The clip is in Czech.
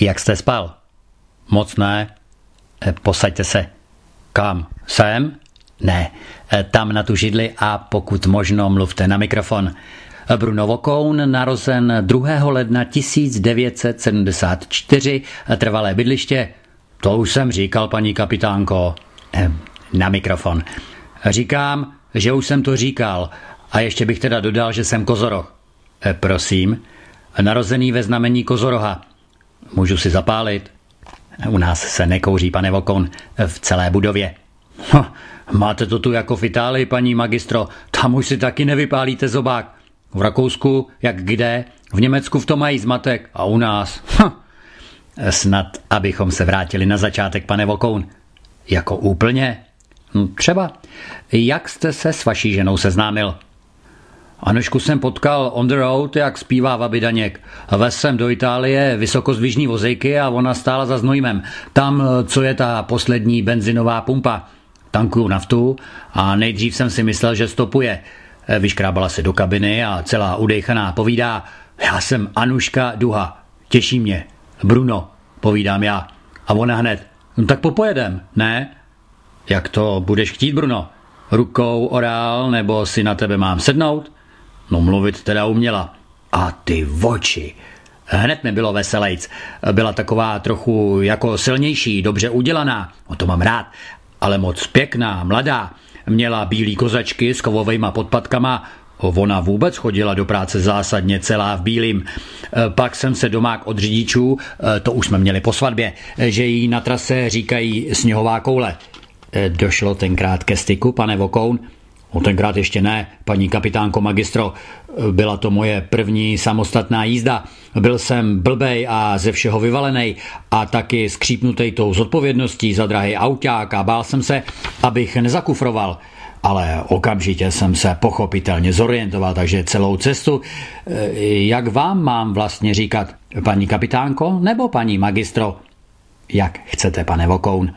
Jak jste spal? Moc ne. Posaďte se. Kam? Sem? Ne. Tam na tu židli a pokud možno mluvte na mikrofon. Bruno Vokoun, narozen 2. ledna 1974, trvalé bydliště. To už jsem říkal, paní kapitánko. Na mikrofon. Říkám, že už jsem to říkal a ještě bych teda dodal, že jsem kozoroh. Prosím. Narozený ve znamení kozoroha. Můžu si zapálit? U nás se nekouří, pane Vokoun, v celé budově. Máte to tu jako v Itálii, paní magistro, tam už si taky nevypálíte zobák. V Rakousku, jak kde, v Německu v tom mají zmatek a u nás. Snad, abychom se vrátili na začátek, pane Vokoun. Jako úplně? Třeba. Jak jste se s vaší ženou seznámil? Anušku jsem potkal on the road, jak zpívá Vaby Daněk. Vez jsem do Itálie vysokozdvižní vozejky a ona stála za Znojmem. Tam, co je ta poslední benzinová pumpa. Tankuju naftu a nejdřív jsem si myslel, že stopuje. Vyškrábala se do kabiny a celá udejchaná povídá: já jsem Anuška Duha, těší mě. Bruno, povídám já. A ona hned: no tak popojedem, ne? Jak to budeš chtít, Bruno? Rukou orál nebo si na tebe mám sednout? No mluvit teda uměla. A ty oči. Hned mi bylo veselejc. Byla taková trochu jako silnější, dobře udělaná. O to mám rád. Ale moc pěkná, mladá. Měla bílý kozačky s kovovejma podpatkama. Ona vůbec chodila do práce zásadně celá v bílým. Pak jsem se domák od řidičů, to už jsme měli po svatbě, že jí na trase říkají sněhová koule. Došlo tenkrát ke styku, pane Vokoun? Tenkrát ještě ne, paní kapitánko magistro. Byla to moje první samostatná jízda. Byl jsem blbej a ze všeho vyvalenej a taky skřípnutej tou zodpovědností za drahý auták a bál jsem se, abych nezakufroval. Ale okamžitě jsem se pochopitelně zorientoval, takže celou cestu. Jak vám mám vlastně říkat, paní kapitánko nebo paní magistro? Jak chcete, pane Vokoun?